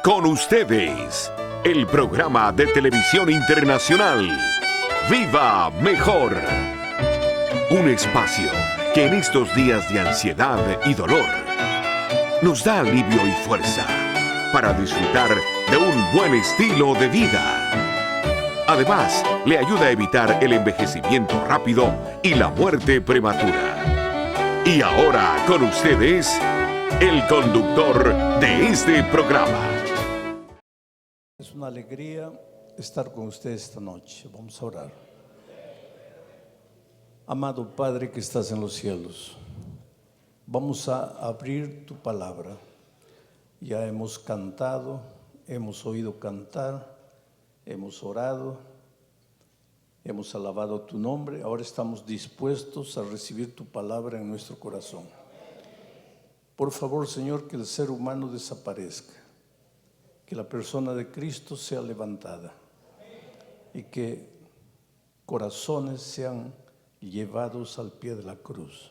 Con ustedes, el programa de televisión internacional Viva Mejor. Un espacio que en estos días de ansiedad y dolor nos da alivio y fuerza para disfrutar de un buen estilo de vida. Además, le ayuda a evitar el envejecimiento rápido y la muerte prematura. Y ahora con ustedes, el conductor de este programa. Es una alegría estar con ustedes esta noche. Vamos a orar. Amado Padre que estás en los cielos, vamos a abrir tu palabra. Ya hemos cantado, hemos oído cantar, hemos orado, hemos alabado tu nombre. Ahora estamos dispuestos a recibir tu palabra en nuestro corazón. Por favor, Señor, que el ser humano desaparezca, que la persona de Cristo sea levantada y que corazones sean llevados al pie de la cruz.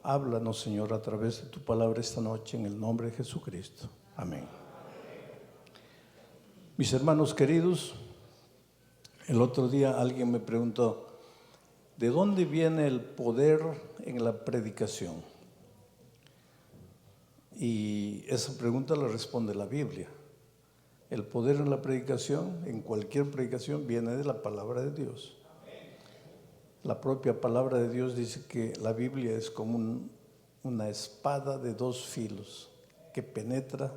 Háblanos, Señor, a través de tu palabra esta noche en el nombre de Jesucristo. Amén. Mis hermanos queridos, el otro día alguien me preguntó, ¿de dónde viene el poder en la predicación? Y esa pregunta la responde la Biblia. El poder en la predicación, en cualquier predicación, viene de la palabra de Dios. La propia palabra de Dios dice que la Biblia es como una espada de dos filos que penetra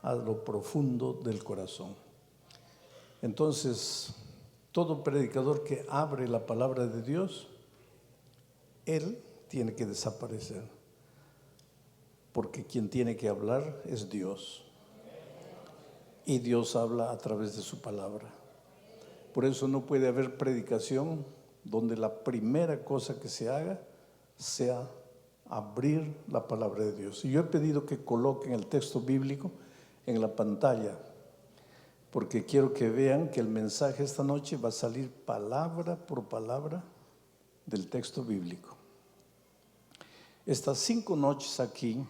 a lo profundo del corazón. Entonces, todo predicador que abre la palabra de Dios, él tiene que desaparecer, porque quien tiene que hablar es Dios. Y Dios habla a través de su palabra. Por eso no puede haber predicación donde la primera cosa que se haga sea abrir la palabra de Dios. Y yo he pedido que coloquen el texto bíblico en la pantalla, porque quiero que vean que el mensaje esta noche va a salir palabra por palabra del texto bíblico. Estas 5 noches aquí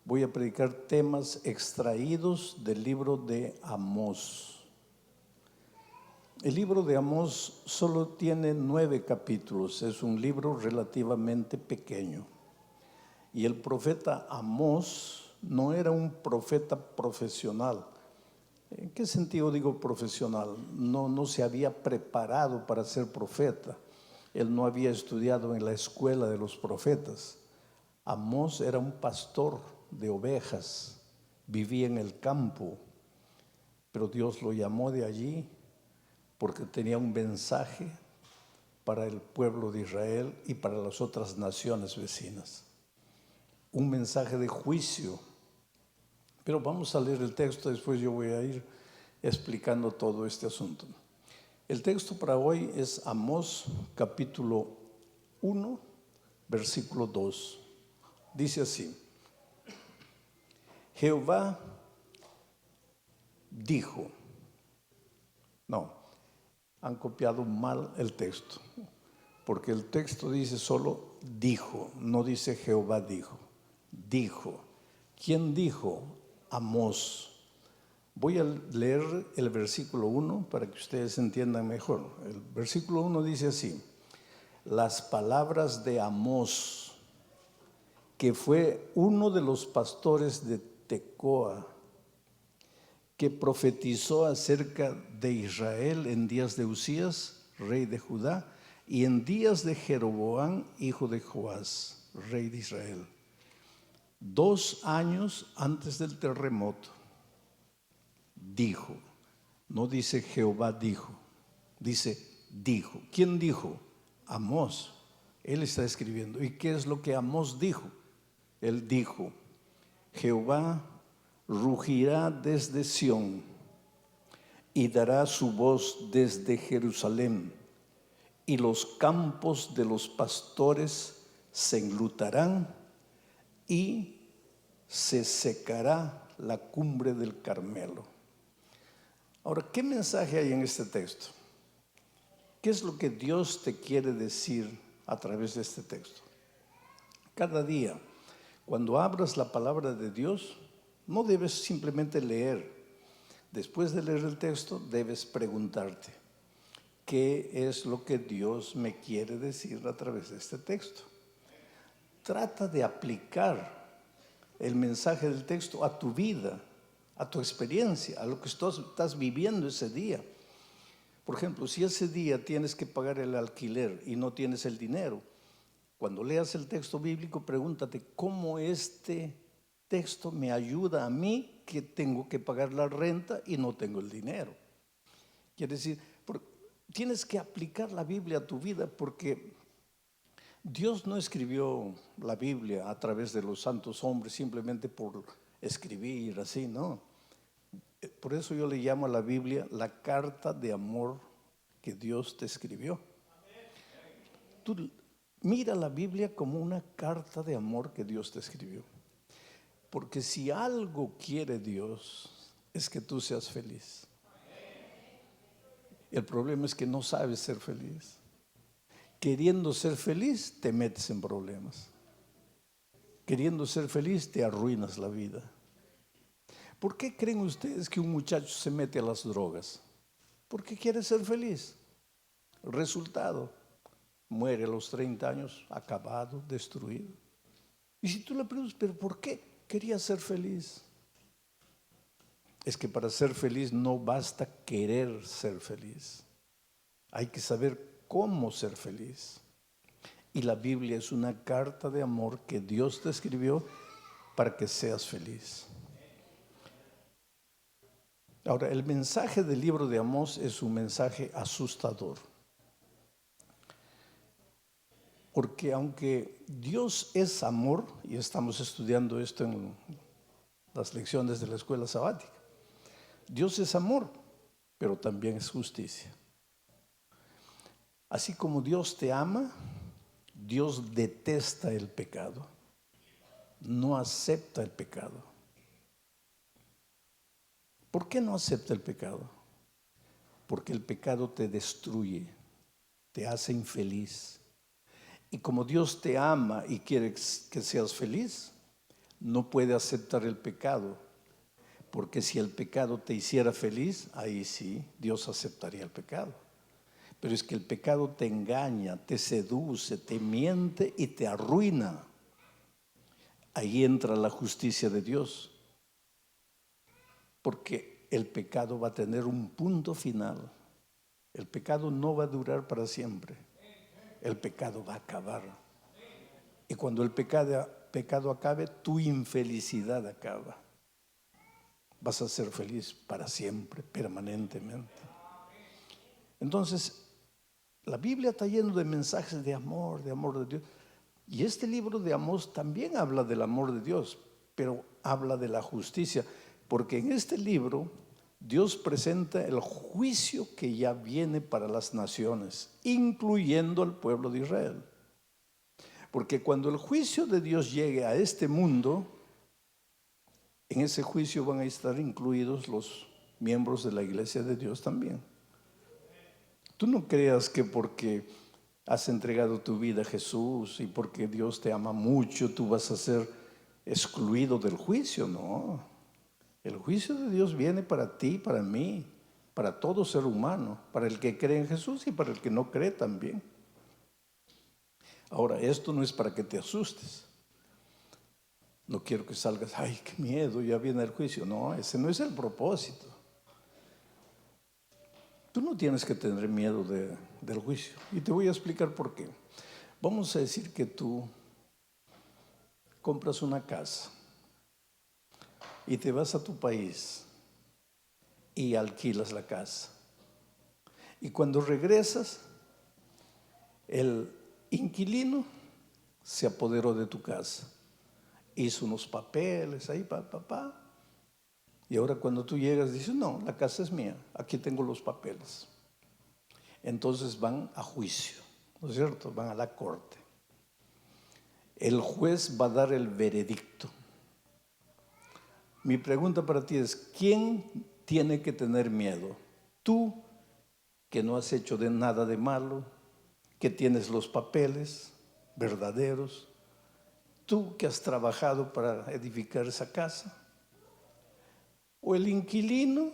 voy a predicar temas extraídos del libro de Amós. El libro de Amós solo tiene 9 capítulos, es un libro relativamente pequeño. Y el profeta Amós no era un profeta profesional. ¿En qué sentido digo profesional? No se había preparado para ser profeta. Él no había estudiado en la escuela de los profetas. Amós era un pastor de ovejas, vivía en el campo, pero Dios lo llamó de allí porque tenía un mensaje para el pueblo de Israel y para las otras naciones vecinas. Un mensaje de juicio. Pero vamos a leer el texto, después yo voy a ir explicando todo este asunto. El texto para hoy es Amós capítulo 1, versículo 2. Dice así: Jehová dijo. No, han copiado mal el texto, porque el texto dice solo dijo, no dice Jehová dijo. Dijo. ¿Quién dijo? Amós. Voy a leer el versículo 1 para que ustedes entiendan mejor. El versículo 1 dice así: las palabras de Amós, que fue uno de los pastores de Tecoa, que profetizó acerca de Israel en días de Usías, rey de Judá, y en días de Jeroboam, hijo de Joás, rey de Israel, 2 años antes del terremoto. Dijo, no dice Jehová dijo, dice dijo. ¿Quién dijo? Amós. Él está escribiendo. ¿Y qué es lo que Amós dijo? Él dijo: Jehová rugirá desde Sión y dará su voz desde Jerusalén, y los campos de los pastores se enlutarán y se secará la cumbre del Carmelo. Ahora, ¿qué mensaje hay en este texto? ¿Qué es lo que Dios te quiere decir a través de este texto? Cada día, cuando abras la palabra de Dios, No debes simplemente leer. Después de leer el texto, debes preguntarte, ¿qué es lo que Dios me quiere decir a través de este texto? Trata de aplicar el mensaje del texto a tu vida, a tu experiencia, a lo que estás viviendo ese día. Por ejemplo, si ese día tienes que pagar el alquiler y no tienes el dinero, cuando leas el texto bíblico, pregúntate cómo este texto me ayuda a mí que tengo que pagar la renta y no tengo el dinero. Quiere decir, tienes que aplicar la Biblia a tu vida, porque Dios no escribió la Biblia a través de los santos hombres simplemente por escribir así, no. Por eso yo le llamo a la Biblia la carta de amor que Dios te escribió. Tú mira la Biblia como una carta de amor que Dios te escribió. Porque si algo quiere Dios es que tú seas feliz. El problema es que no sabes ser feliz. Queriendo ser feliz, te metes en problemas. Queriendo ser feliz, te arruinas la vida. ¿Por qué creen ustedes que un muchacho se mete a las drogas? Porque quiere ser feliz. El resultado, muere a los 30 años, acabado, destruido. Y si tú le preguntas, ¿pero por qué quería ser feliz? Es que para ser feliz no basta querer ser feliz. Hay que saber cómo ser feliz. Y la Biblia es una carta de amor que Dios te escribió para que seas feliz. Ahora, el mensaje del libro de Amós es un mensaje asustador. Porque aunque Dios es amor, y estamos estudiando esto en las lecciones de la escuela sabática, Dios es amor, pero también es justicia. Así como Dios te ama, Dios detesta el pecado, no acepta el pecado. ¿Por qué no acepta el pecado? Porque el pecado te destruye, te hace infeliz. Y como Dios te ama y quiere que seas feliz, no puede aceptar el pecado. Porque si el pecado te hiciera feliz, ahí sí, Dios aceptaría el pecado. Pero es que el pecado te engaña, te seduce, te miente y te arruina. Ahí entra la justicia de Dios. Porque el pecado va a tener un punto final. El pecado no va a durar para siempre. El pecado va a acabar. Y cuando el pecado acabe, tu infelicidad acaba. Vas a ser feliz para siempre, permanentemente. Entonces, la Biblia está llena de mensajes de amor de Dios. Y este libro de Amós también habla del amor de Dios, pero habla de la justicia. Porque en este libro Dios presenta el juicio que ya viene para las naciones, incluyendo al pueblo de Israel. Porque cuando el juicio de Dios llegue a este mundo, en ese juicio van a estar incluidos los miembros de la iglesia de Dios también. Tú no creas que porque has entregado tu vida a Jesús y porque Dios te ama mucho, tú vas a ser excluido del juicio, no. El juicio de Dios viene para ti, para mí, para todo ser humano, para el que cree en Jesús y para el que no cree también. Ahora, esto no es para que te asustes. No quiero que salgas, ay, qué miedo, ya viene el juicio. No, ese no es el propósito. Tú no tienes que tener miedo del juicio. Y te voy a explicar por qué. Vamos a decir que tú compras una casa y te vas a tu país y alquilas la casa. Y cuando regresas, el inquilino se apoderó de tu casa. Hizo unos papeles ahí, y ahora cuando tú llegas dices, no, la casa es mía, aquí tengo los papeles. Entonces van a juicio, ¿no es cierto? Van a la corte. El juez va a dar el veredicto. Mi pregunta para ti es, ¿quién tiene que tener miedo? Tú, que no has hecho nada de malo, que tienes los papeles verdaderos, tú que has trabajado para edificar esa casa, o el inquilino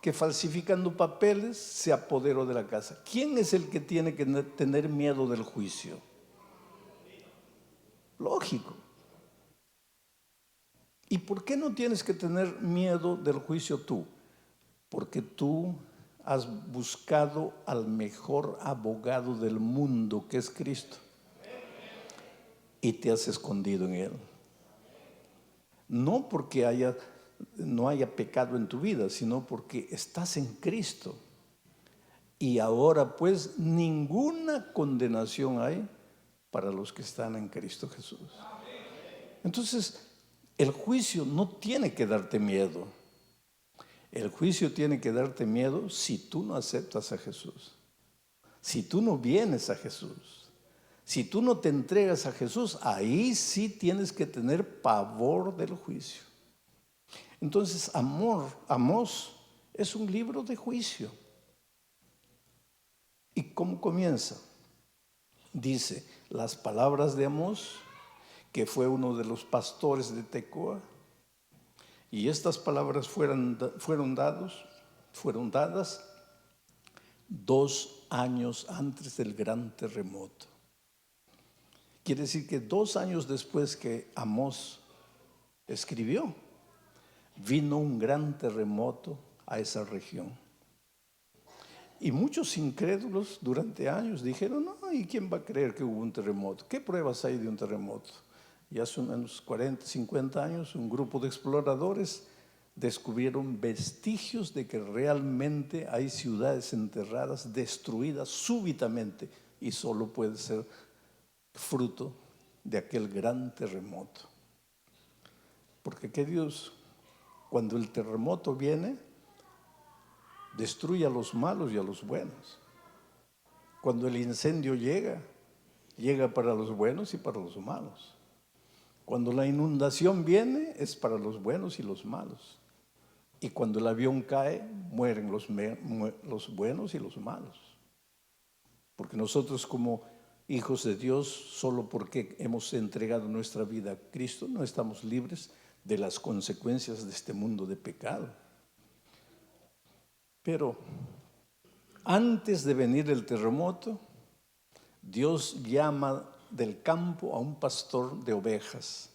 que falsificando papeles se apoderó de la casa? ¿Quién es el que tiene que tener miedo del juicio? Lógico. ¿Y por qué no tienes que tener miedo del juicio tú? Porque tú has buscado al mejor abogado del mundo, que es Cristo, y te has escondido en Él. No porque no haya pecado en tu vida, sino porque estás en Cristo. Y ahora pues ninguna condenación hay para los que están en Cristo Jesús. Entonces, el juicio no tiene que darte miedo. El juicio tiene que darte miedo si tú no aceptas a Jesús. Si tú no vienes a Jesús. Si tú no te entregas a Jesús, ahí sí tienes que tener pavor del juicio. Entonces, Amós es un libro de juicio. ¿Y cómo comienza? Dice, las palabras de Amós, que fue uno de los pastores de Tecoa, y estas palabras fueron dadas 2 años antes del gran terremoto. Quiere decir que 2 años después que Amós escribió, vino un gran terremoto a esa región. Y muchos incrédulos durante años dijeron, no, ¿y quién va a creer que hubo un terremoto? ¿Qué pruebas hay de un terremoto? Y hace unos 40, 50 años, un grupo de exploradores descubrieron vestigios de que realmente hay ciudades enterradas, destruidas súbitamente, y solo puede ser fruto de aquel gran terremoto. Porque que Dios, cuando el terremoto viene, destruye a los malos y a los buenos. Cuando el incendio llega para los buenos y para los malos. Cuando la inundación viene, es para los buenos y los malos. Y cuando el avión cae, mueren los buenos y los malos. Porque nosotros, como hijos de Dios, solo porque hemos entregado nuestra vida a Cristo, no estamos libres de las consecuencias de este mundo de pecado. Pero antes de venir el terremoto, Dios llama del campo a un pastor de ovejas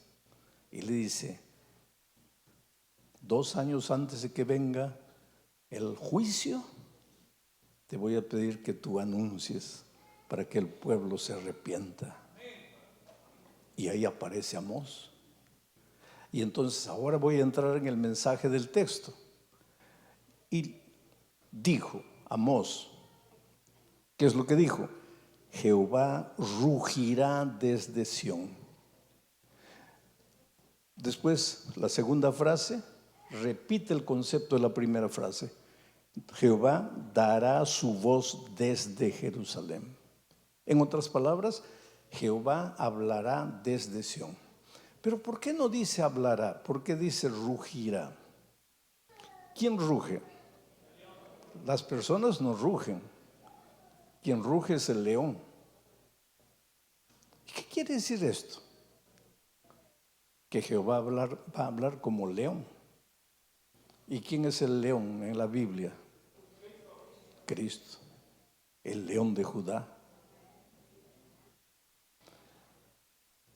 y le dice, 2 años antes de que venga el juicio, te voy a pedir que tú anuncies para que el pueblo se arrepienta. Y ahí aparece Amós. Y entonces ahora voy a entrar en el mensaje del texto. Y dijo Amós, ¿qué es lo que dijo? Jehová rugirá desde Sión. Después, la segunda frase repite el concepto de la primera frase. Jehová dará su voz desde Jerusalén. En otras palabras, Jehová hablará desde Sión. Pero ¿por qué no dice hablará? ¿Por qué dice rugirá? ¿Quién ruge? Las personas no rugen. Quien ruge es el león. ¿Qué quiere decir esto? Que Jehová va a hablar como león. ¿Y quién es el león en la Biblia? Cristo, el león de Judá.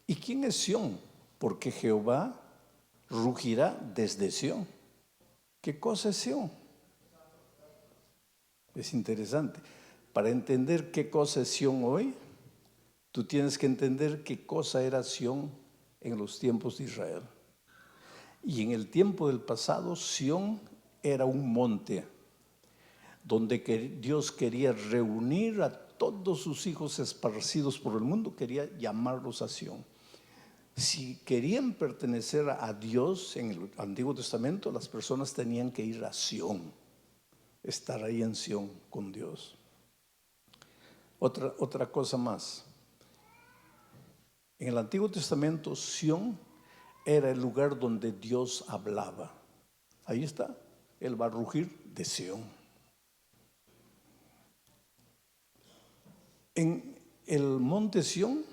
¿Y quién es Sión? Porque Jehová rugirá desde Sión. ¿Qué cosa es Sión? Es interesante. Para entender qué cosa es Sión hoy, tú tienes que entender qué cosa era Sión en los tiempos de Israel. Y en el tiempo del pasado, Sión era un monte donde Dios quería reunir a todos sus hijos esparcidos por el mundo, quería llamarlos a Sión. Si querían pertenecer a Dios en el Antiguo Testamento, las personas tenían que ir a Sión, estar ahí en Sión con Dios. Otra cosa más. En el Antiguo Testamento, Sión era el lugar donde Dios hablaba. Ahí está, Él va a rugir de Sión. En el monte Sión,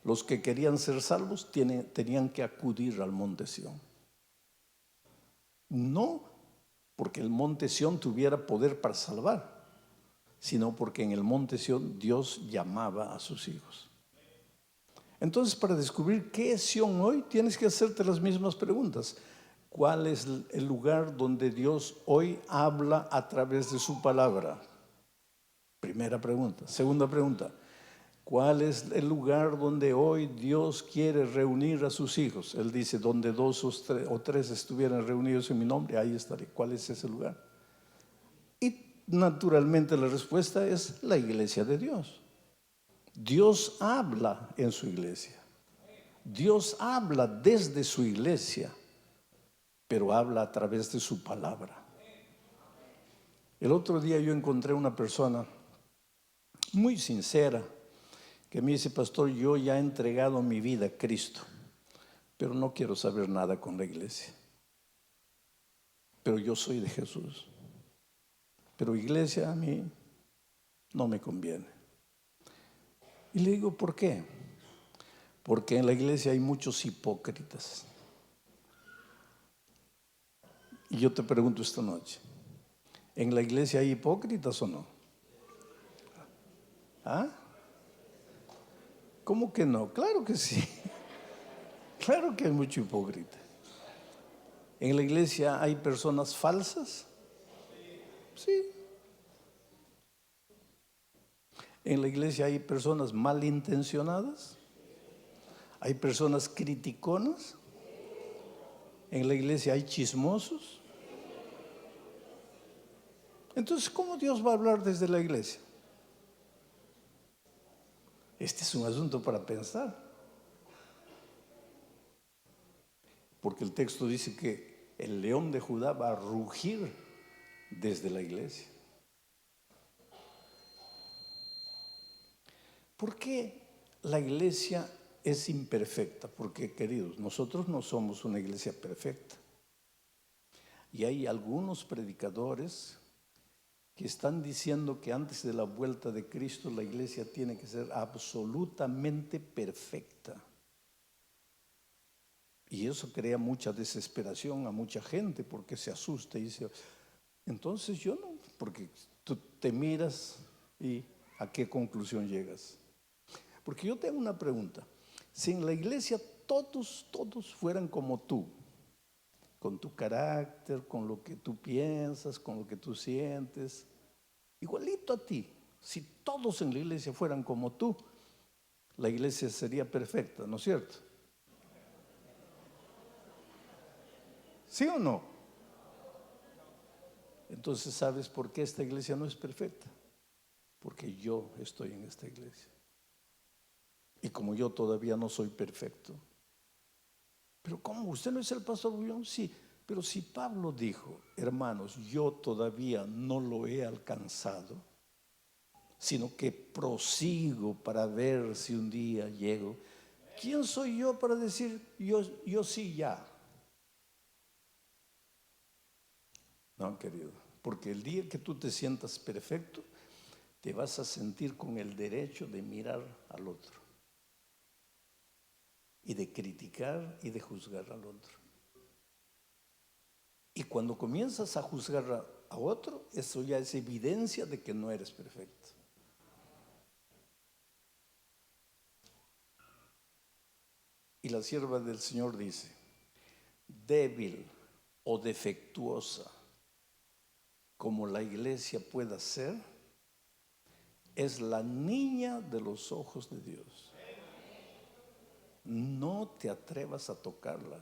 los que querían ser salvos tenían que acudir al monte Sión. No porque el monte Sión tuviera poder para salvar, sino porque en el monte Sión Dios llamaba a sus hijos. Entonces, para descubrir qué es Sión hoy, tienes que hacerte las mismas preguntas. ¿Cuál es el lugar donde Dios hoy habla a través de su palabra? Primera pregunta. Segunda pregunta, ¿cuál es el lugar donde hoy Dios quiere reunir a sus hijos? Él dice, donde dos o tres estuvieran reunidos en mi nombre, ahí estaré. ¿Cuál es ese lugar? Y naturalmente la respuesta es la iglesia de Dios. Dios habla en su iglesia. Dios habla desde su iglesia, pero habla a través de su palabra. El otro día yo encontré una persona muy sincera que me dice, pastor, yo ya he entregado mi vida a Cristo, pero no quiero saber nada con la iglesia. Pero yo soy de Jesús. Pero iglesia a mí no me conviene. Y le digo, ¿por qué? Porque en la iglesia hay muchos hipócritas. Y yo te pregunto esta noche, ¿en la iglesia hay hipócritas o no? ¿Ah? ¿Cómo que no? Claro que sí. Claro que hay mucho hipócrita. ¿En la iglesia hay personas falsas? Sí. ¿En la iglesia hay personas malintencionadas? ¿Hay personas criticonas? ¿En la iglesia hay chismosos? Entonces, ¿cómo Dios va a hablar desde la iglesia? Este es un asunto para pensar. Porque el texto dice que el león de Judá va a rugir desde la iglesia. ¿Por qué la iglesia es imperfecta? Porque, queridos, nosotros no somos una iglesia perfecta. Y hay algunos predicadores que están diciendo que antes de la vuelta de Cristo la iglesia tiene que ser absolutamente perfecta. Y eso crea mucha desesperación a mucha gente porque se asusta y dice, entonces yo no, porque tú te miras y ¿a qué conclusión llegas? Porque yo tengo una pregunta, si en la iglesia todos fueran como tú, con tu carácter, con lo que tú piensas, con lo que tú sientes, igualito a ti, si todos en la iglesia fueran como tú, la iglesia sería perfecta, ¿no es cierto? ¿Sí o no? Entonces, ¿sabes por qué esta iglesia no es perfecta? Porque yo estoy en esta iglesia. Y como yo todavía no soy perfecto. Pero ¿cómo? ¿Usted no es el pastor Bullón? Sí, pero si Pablo dijo, hermanos, yo todavía no lo he alcanzado, sino que prosigo para ver si un día llego. ¿Quién soy yo para decir yo sí ya? No, querido, porque el día que tú te sientas perfecto, te vas a sentir con el derecho de mirar al otro y de criticar y de juzgar al otro. Y cuando comienzas a juzgar a otro, eso ya es evidencia de que no eres perfecto. Y la sierva del Señor dice, débil o defectuosa como la iglesia pueda ser, es la niña de los ojos de Dios. No te atrevas a tocarla.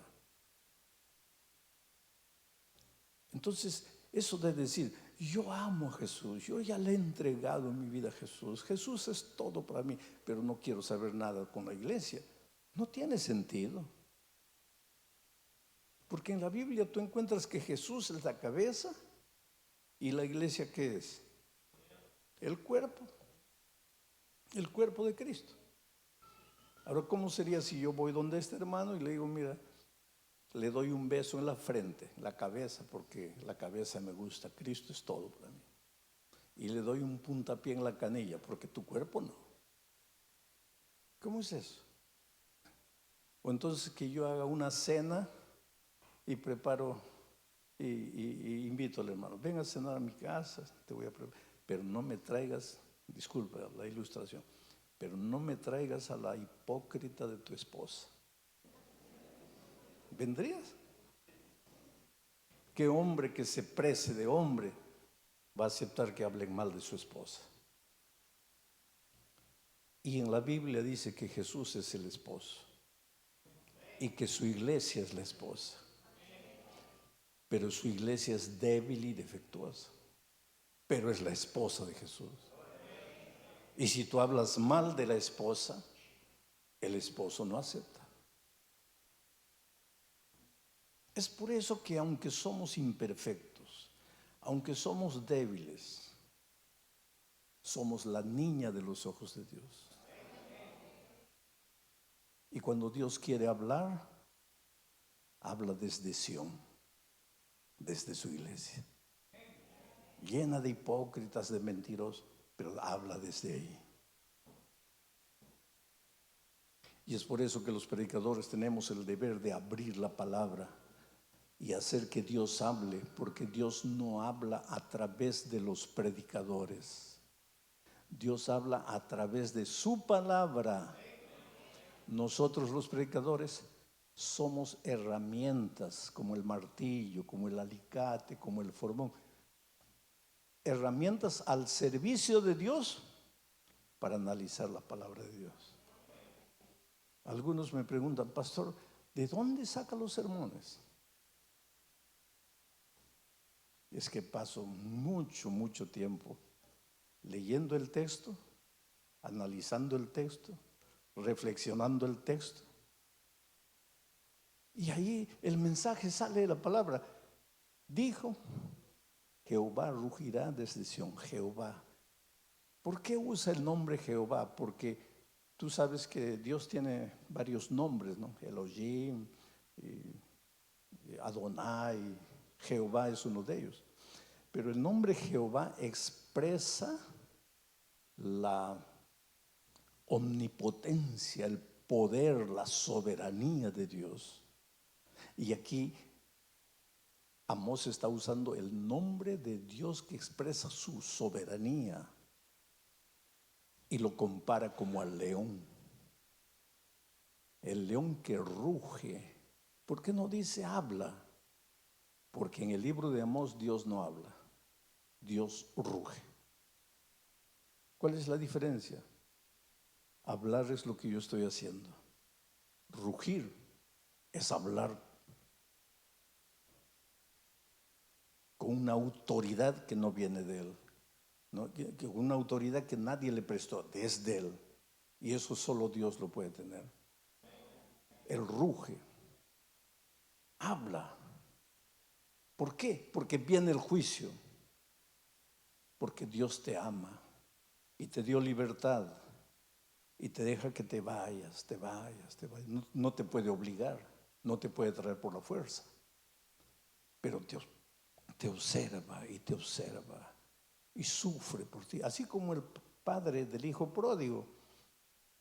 Entonces, eso de decir, yo amo a Jesús, yo ya le he entregado mi vida a Jesús, Jesús es todo para mí, pero no quiero saber nada con la iglesia, no tiene sentido. Porque en la Biblia tú encuentras que Jesús es la cabeza y la iglesia ¿qué es? El cuerpo de Cristo. Ahora, ¿cómo sería si yo voy donde este hermano y le digo, mira, le doy un beso en la frente, la cabeza, porque la cabeza me gusta, Cristo es todo para mí. Y le doy un puntapié en la canilla, porque tu cuerpo no. ¿Cómo es eso? O entonces que yo haga una cena y preparo y invito al hermano, ven a cenar a mi casa, te voy a preparar, pero no me traigas, disculpa la ilustración, pero no me traigas a la hipócrita de tu esposa. ¿Vendrías? ¿Qué hombre que se precie de hombre va a aceptar que hablen mal de su esposa? Y en la Biblia dice que Jesús es el esposo y que su iglesia es la esposa, pero su iglesia es débil y defectuosa, pero es la esposa de Jesús. Y si tú hablas mal de la esposa, el esposo no acepta. Es por eso que aunque somos imperfectos, aunque somos débiles, somos la niña de los ojos de Dios. Y cuando Dios quiere hablar, habla desde Sión, desde su iglesia, llena de hipócritas, de mentirosos, pero habla desde ahí. Y es por eso que los predicadores tenemos el deber de abrir la palabra y hacer que Dios hable, porque Dios no habla a través de los predicadores. Dios habla a través de su palabra. Nosotros los predicadores somos herramientas, como el martillo, como el alicate, como el formón. Herramientas al servicio de Dios para analizar la palabra de Dios. Algunos me preguntan, pastor, ¿de dónde saca los sermones? Es que paso mucho tiempo leyendo el texto, analizando el texto, reflexionando el texto. Y ahí el mensaje sale de la palabra. Dijo, Jehová rugirá desde Sión, Jehová. ¿Por qué usa el nombre Jehová? Porque tú sabes que Dios tiene varios nombres, ¿no? Elohim, Adonai, Jehová es uno de ellos. Pero el nombre Jehová expresa la omnipotencia, el poder, la soberanía de Dios. Y aquí Amós está usando el nombre de Dios que expresa su soberanía y lo compara como al león. El león que ruge. ¿Por qué no dice habla? Porque en el libro de Amós Dios no habla, Dios ruge. ¿Cuál es la diferencia? Hablar es lo que yo estoy haciendo. Rugir es hablar con una autoridad que no viene de él, ¿no? Una autoridad que nadie le prestó, desde él. Y eso solo Dios lo puede tener. Él ruge, habla. ¿Por qué? Porque viene el juicio. Porque Dios te ama y te dio libertad y te deja que te vayas. No te puede obligar, no te puede traer por la fuerza. Pero Dios te observa y sufre por ti. Así como el padre del hijo pródigo,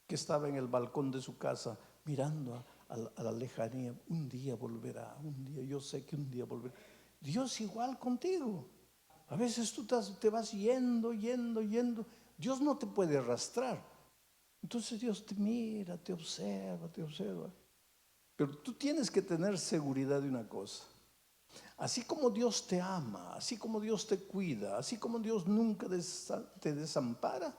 que estaba en el balcón de su casa mirando a la lejanía. Un día volverá, yo sé que un día volverá. Dios igual contigo. A veces tú te vas yendo. Dios no te puede arrastrar. Entonces Dios te mira, te observa. Pero tú tienes que tener seguridad de una cosa. Así como Dios te ama, así como Dios te cuida, así como Dios nunca te desampara,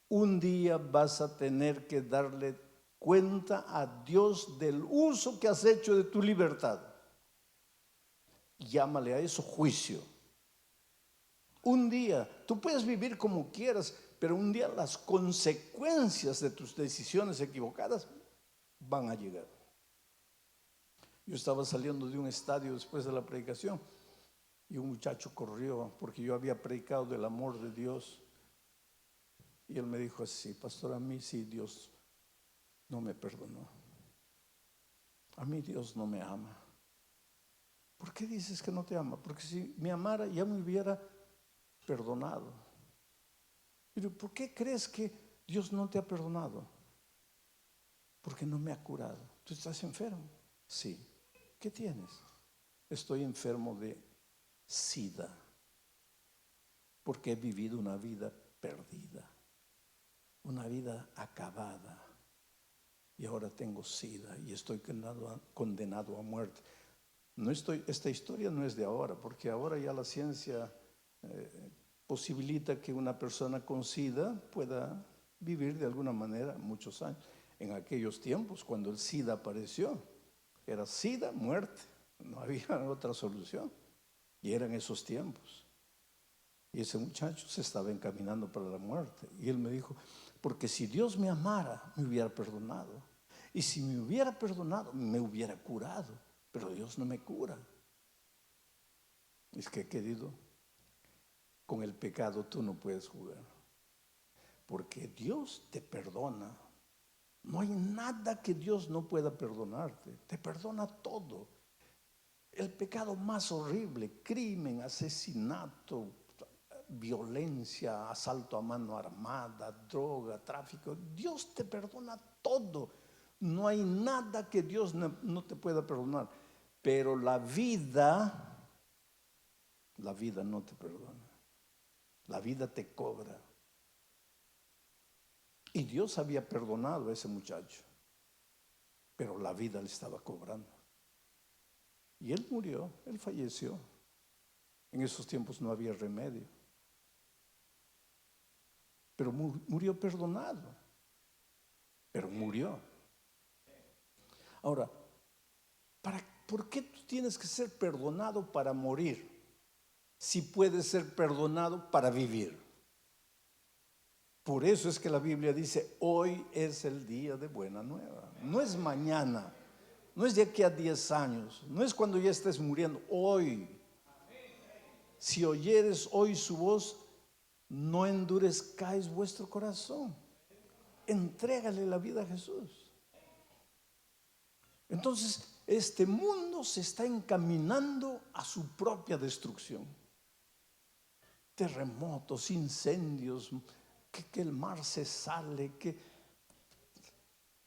un día vas a tener que darle cuenta a Dios del uso que has hecho de tu libertad. Llámale a eso juicio. Un día, tú puedes vivir como quieras, pero un día las consecuencias de tus decisiones equivocadas van a llegar. Yo estaba saliendo de un estadio después de la predicación y un muchacho corrió porque yo había predicado del amor de Dios. Y él me dijo así: pastor, a mí sí Dios no me perdonó. A mí Dios no me ama. ¿Por qué dices que no te ama? Porque si me amara ya me hubiera perdonado. Pero ¿por qué crees que Dios no te ha perdonado? Porque no me ha curado. ¿Tú estás enfermo? Sí. ¿Qué tienes? estoy enfermo de SIDA, porque he vivido una vida perdida, una vida acabada, y ahora tengo SIDA y estoy condenado a muerte. Esta historia no es de ahora, porque ahora ya la ciencia posibilita que una persona con SIDA pueda vivir de alguna manera muchos años. En aquellos tiempos, cuando el SIDA apareció, era SIDA, muerte, no había otra solución, y eran esos tiempos. Y ese muchacho se estaba encaminando para la muerte. Y él me dijo, porque si Dios me amara, me hubiera perdonado. Y si me hubiera perdonado, me hubiera curado. Pero Dios no me cura. Es que, querido, con el pecado tú no puedes jugar. Porque Dios te perdona. No hay nada que Dios no pueda perdonarte. Te perdona todo. El pecado más horrible, crimen, asesinato, violencia, asalto a mano armada, droga, tráfico, Dios te perdona todo. No hay nada que Dios no te pueda perdonar. Pero la vida no te perdona. La vida te cobra. Y Dios había perdonado a ese muchacho, pero la vida le estaba cobrando. Y él murió, él falleció. En esos tiempos no había remedio. Pero murió perdonado. Pero murió. Ahora, ¿por qué tú tienes que ser perdonado para morir si puedes ser perdonado para vivir? Por eso es que la Biblia dice, hoy es el día de buena nueva. No es mañana, no es de aquí a 10 años, no es cuando ya estés muriendo, hoy. Si oyeres hoy su voz, no endurezcáis vuestro corazón. Entrégale la vida a Jesús. Entonces, este mundo se está encaminando a su propia destrucción. Terremotos, incendios, que el mar se sale, que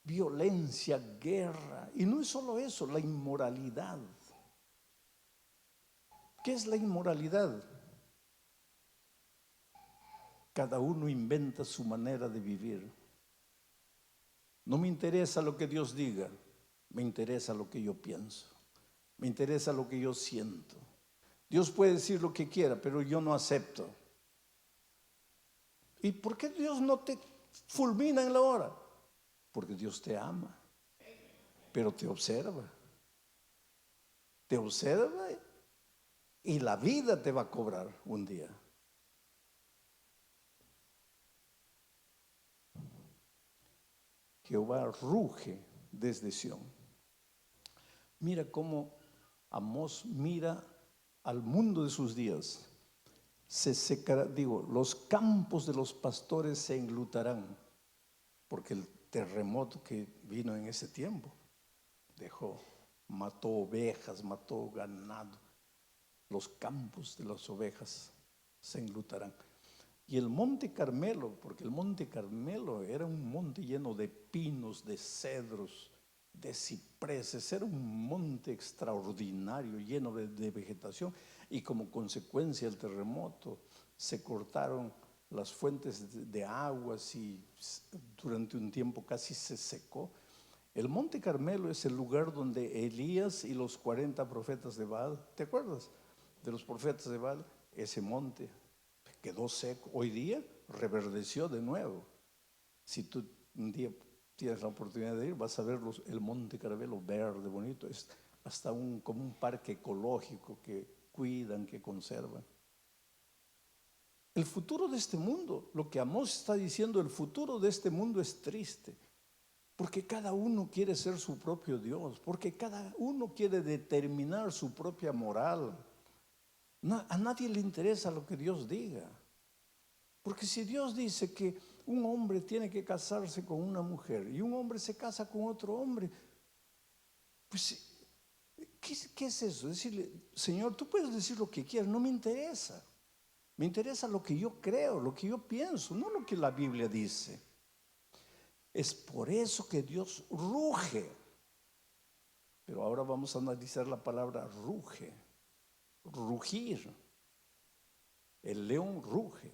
violencia, guerra. Y no es solo eso, la inmoralidad. ¿Qué es la inmoralidad? Cada uno inventa su manera de vivir. No me interesa lo que Dios diga, me interesa lo que yo pienso, me interesa lo que yo siento. Dios puede decir lo que quiera, pero yo no acepto. ¿Y por qué Dios no te fulmina en la hora? Porque Dios te ama, pero te observa. Te observa y la vida te va a cobrar un día. Jehová ruge desde Sión. Mira cómo Amós mira al mundo de sus días. Se secará, los campos de los pastores se enlutarán, porque el terremoto que vino en ese tiempo mató ovejas, mató ganado. Los campos de las ovejas se enlutarán. Y el monte Carmelo, porque el monte Carmelo era un monte lleno de pinos, de cedros, de cipreses, era un monte extraordinario, lleno de vegetación, y como consecuencia del terremoto se cortaron las fuentes de aguas y durante un tiempo casi se secó. El monte Carmelo es el lugar donde Elías y los 40 profetas de Baal, ¿te acuerdas de los profetas de Baal? Ese monte quedó seco, hoy día reverdeció de nuevo. Si tú un día tienes la oportunidad de ir, vas a ver el monte Carmelo verde, bonito, es hasta como un parque ecológico que cuidan, que conservan. El futuro de este mundo, lo que Amós está diciendo, el futuro de este mundo es triste, porque cada uno quiere ser su propio Dios, porque cada uno quiere determinar su propia moral. A nadie le interesa lo que Dios diga, porque si Dios dice que un hombre tiene que casarse con una mujer y un hombre se casa con otro hombre, pues ¿qué es eso? Decirle, Señor, tú puedes decir lo que quieras, no me interesa. Me interesa lo que yo creo, lo que yo pienso, no lo que la Biblia dice. Es por eso que Dios ruge. Pero ahora vamos a analizar la palabra ruge, rugir. El león ruge.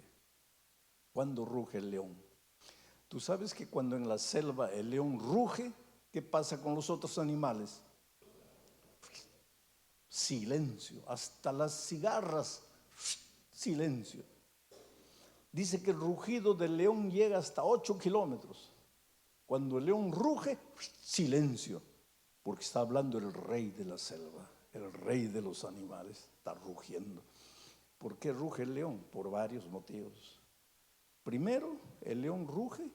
¿Cuándo ruge el león? Tú sabes que cuando en la selva el león ruge, ¿qué pasa con los otros animales? Silencio, hasta las cigarras, silencio. Dice que el rugido del león llega hasta 8 kilómetros. Cuando el león ruge, silencio, porque está hablando el rey de la selva, el rey de los animales, está rugiendo. ¿Por qué ruge el león? Por varios motivos. Primero, el león ruge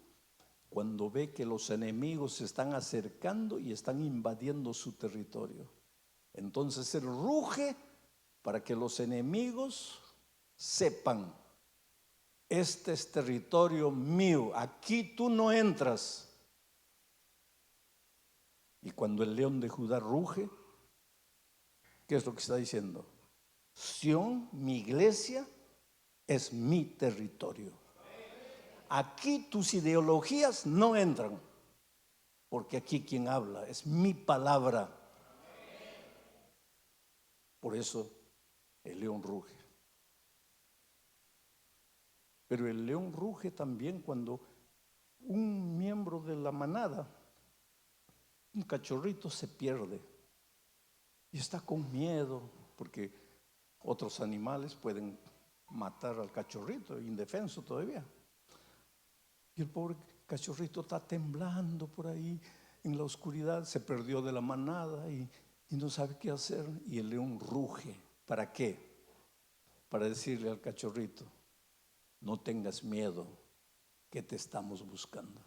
cuando ve que los enemigos se están acercando y están invadiendo su territorio. Entonces él ruge para que los enemigos sepan: este es territorio mío, aquí tú no entras. Y cuando el león de Judá ruge, ¿qué es lo que está diciendo? Sión, mi iglesia, es mi territorio. Aquí tus ideologías no entran, porque aquí quien habla es mi palabra. Por eso el león ruge. Pero el león ruge también cuando un miembro de la manada, un cachorrito, se pierde y está con miedo, porque otros animales pueden matar al cachorrito, indefenso todavía. Y el pobre cachorrito está temblando por ahí en la oscuridad, se perdió de la manada y no sabe qué hacer. Y el león ruge. ¿Para qué? Para decirle al cachorrito: no tengas miedo, que te estamos buscando.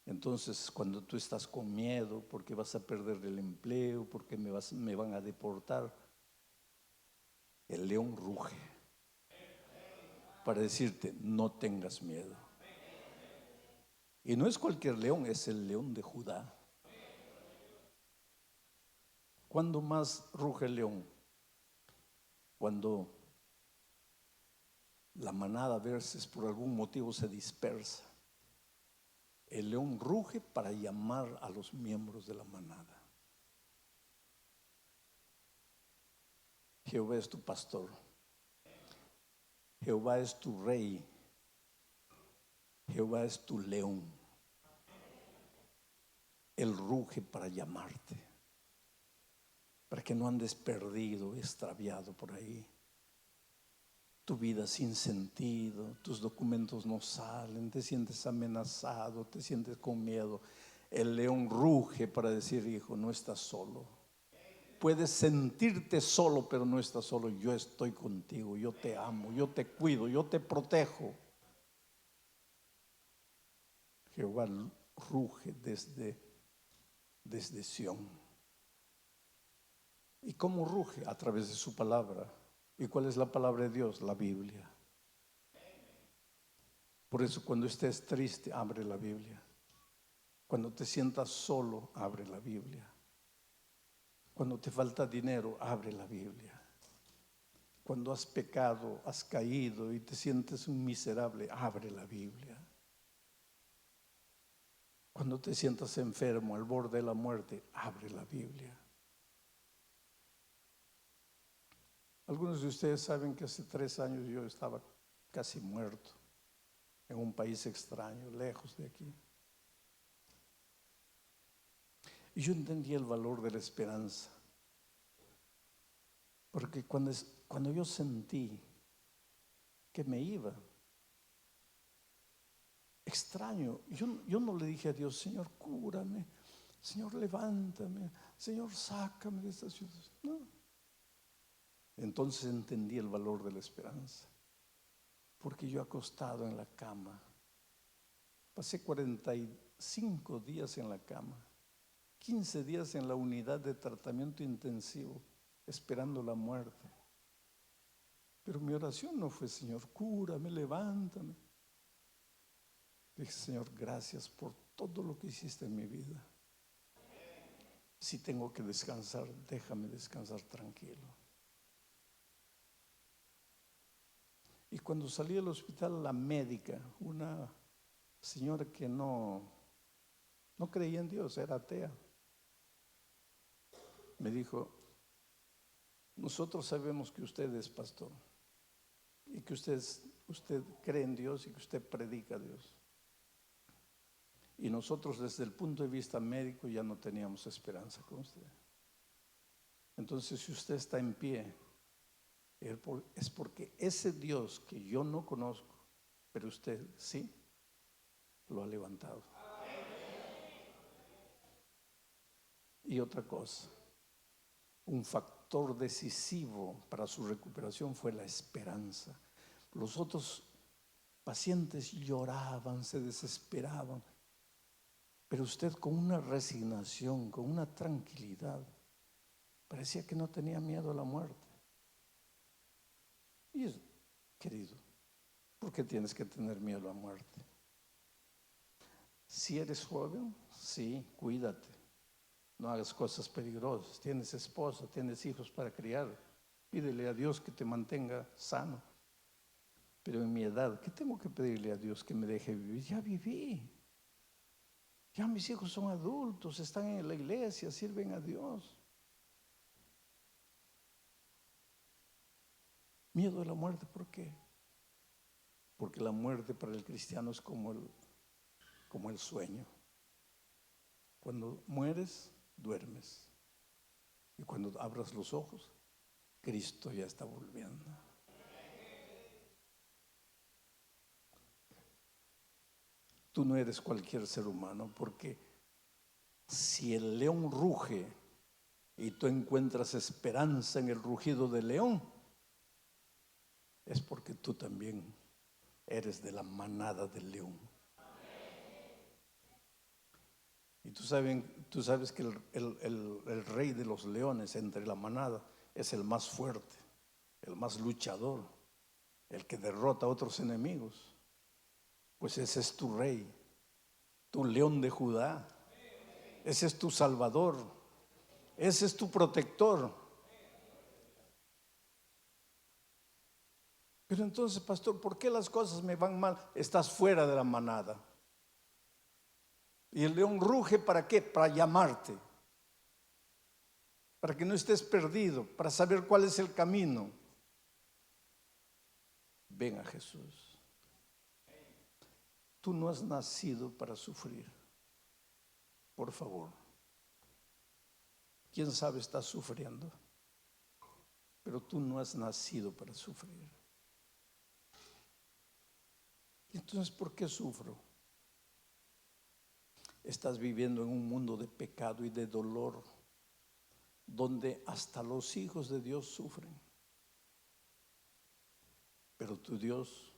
Entonces, cuando tú estás con miedo porque vas a perder el empleo, porque me van a deportar, el león ruge para decirte: no tengas miedo. Y no es cualquier león, es el león de Judá. ¿Cuándo más ruge el león? Cuando la manada a veces por algún motivo se dispersa. El león ruge para llamar a los miembros de la manada. Jehová es tu pastor. Jehová es tu rey. Jehová es tu león. Él ruge para llamarte, para que no andes perdido, extraviado por ahí. Tu vida sin sentido, tus documentos no salen, te sientes amenazado, te sientes con miedo. El león ruge para decir: hijo, no estás solo. Puedes sentirte solo, pero no estás solo. Yo estoy contigo, yo te amo, yo te cuido, yo te protejo. Jehová ruge desde Sión. ¿Y cómo ruge? A través de su palabra. ¿Y cuál es la palabra de Dios? La Biblia. Por eso cuando estés triste, abre la Biblia. Cuando te sientas solo, abre la Biblia. Cuando te falta dinero, abre la Biblia. Cuando has pecado, has caído y te sientes un miserable, abre la Biblia. Cuando te sientas enfermo, al borde de la muerte, abre la Biblia. Algunos de ustedes saben que hace 3 años yo estaba casi muerto en un país extraño, lejos de aquí. Y yo entendí el valor de la esperanza. Porque cuando yo sentí que me iba, extraño, yo no le dije a Dios: Señor, cúrame, Señor, levántame, Señor, sácame de esta situación. No. Entonces entendí el valor de la esperanza. Porque yo acostado en la cama, pasé 45 días en la cama, 15 días en la unidad de tratamiento intensivo, esperando la muerte. Pero mi oración no fue: Señor, cúrame, levántame. Dije: Señor, gracias por todo lo que hiciste en mi vida. Si tengo que descansar, déjame descansar tranquilo. Y cuando salí del hospital, la médica, una señora que no no creía en Dios, era atea. Me dijo, nosotros sabemos que usted es pastor y que usted cree en Dios y que usted predica a Dios. Y nosotros desde el punto de vista médico ya no teníamos esperanza con usted. Entonces, si usted está en pie, es porque ese Dios que yo no conozco, pero usted sí, lo ha levantado. Y otra cosa, un factor decisivo para su recuperación fue la esperanza. Los otros pacientes lloraban, se desesperaban, pero usted con una resignación, con una tranquilidad, parecía que no tenía miedo a la muerte. Y querido, ¿por qué tienes que tener miedo a la muerte? Si eres joven, sí, cuídate. No hagas cosas peligrosas. Tienes esposa, tienes hijos para criar. Pídele a Dios que te mantenga sano. Pero en mi edad, ¿qué tengo que pedirle a Dios que me deje vivir? Ya viví. Ya mis hijos son adultos, están en la iglesia, sirven a Dios. Miedo a la muerte, ¿por qué? Porque la muerte para el cristiano es como el sueño. Cuando mueres, duermes. Y cuando abras los ojos, Cristo ya está volviendo. Tú no eres cualquier ser humano, porque si el león ruge y tú encuentras esperanza en el rugido del león, es porque tú también eres de la manada del león. Y tú sabes que el rey de los leones entre la manada es el más fuerte, el más luchador, el que derrota a otros enemigos. Pues ese es tu rey, tu león de Judá. Ese es tu salvador, ese es tu protector. Pero entonces, pastor, ¿por qué las cosas me van mal? Estás fuera de la manada. Y el león ruge, ¿para qué? Para llamarte, para que no estés perdido, para saber cuál es el camino. Ven a Jesús. Tú no has nacido para sufrir. Por favor. ¿Quién sabe estás sufriendo? Pero tú no has nacido para sufrir. Entonces, ¿por qué sufro? Estás viviendo en un mundo de pecado y de dolor, donde hasta los hijos de Dios sufren. Pero tu Dios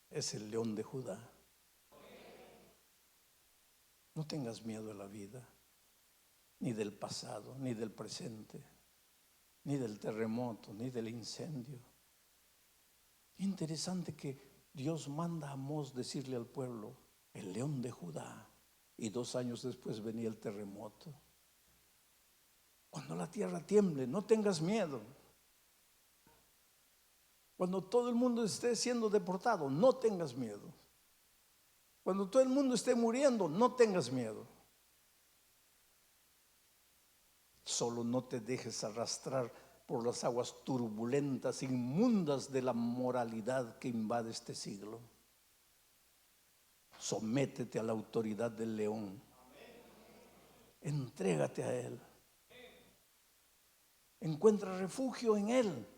es el león de Judá. No tengas miedo de la vida, ni del pasado, ni del presente, ni del terremoto, ni del incendio. Interesante que Dios manda a Amós decirle al pueblo, el león de Judá, y 2 años después venía el terremoto. Cuando la tierra tiemble, no tengas miedo. Cuando todo el mundo esté siendo deportado, no tengas miedo. Cuando todo el mundo esté muriendo, no tengas miedo. Solo no te dejes arrastrar por las aguas turbulentas, inmundas de la moralidad que invade este siglo. Sométete a la autoridad del león. Entrégate a él. Encuentra refugio en él.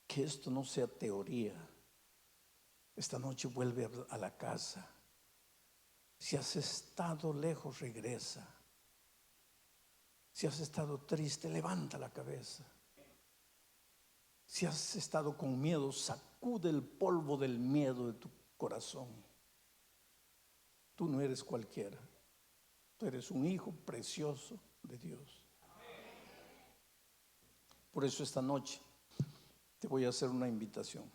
Que esto no sea teoría. Esta noche vuelve a la casa. Si has estado lejos, regresa. Si has estado triste, levanta la cabeza. Si has estado con miedo, sacude el polvo del miedo de tu corazón. Tú no eres cualquiera. Tú eres un hijo precioso de Dios. Por eso esta noche te voy a hacer una invitación.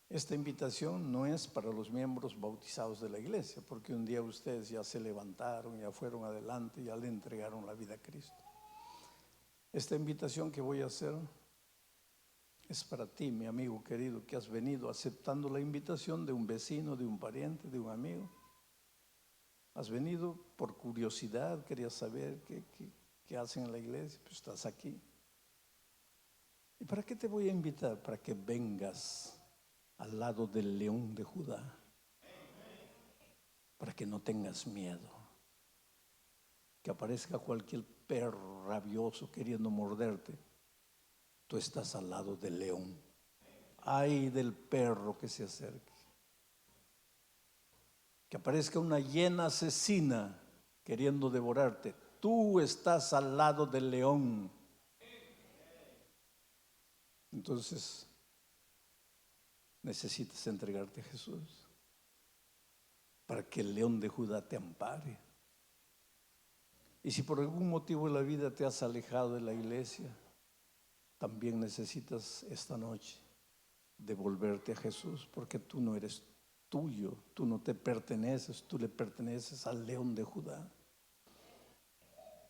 Esta invitación no es para los miembros bautizados de la iglesia, porque un día ustedes ya se levantaron, ya fueron adelante, ya le entregaron la vida a Cristo. Esta invitación que voy a hacer es para ti, mi amigo querido, que has venido aceptando la invitación de un vecino, de un pariente, de un amigo, Has venido por curiosidad, querías saber qué hacen en la iglesia, pues estás aquí. ¿Y para qué te voy a invitar? Para que vengas al lado del león de Judá, para que no tengas miedo, que aparezca cualquier perro rabioso queriendo morderte. Tú estás al lado del león. Ay del perro que se acerque. Que aparezca una hiena asesina queriendo devorarte. Tú estás al lado del león. Entonces, necesitas entregarte a Jesús para que el león de Judá te ampare. Y si por algún motivo de la vida te has alejado de la iglesia, también necesitas esta noche devolverte a Jesús, porque tú no eres tuyo, tú no te perteneces, tú le perteneces al león de Judá.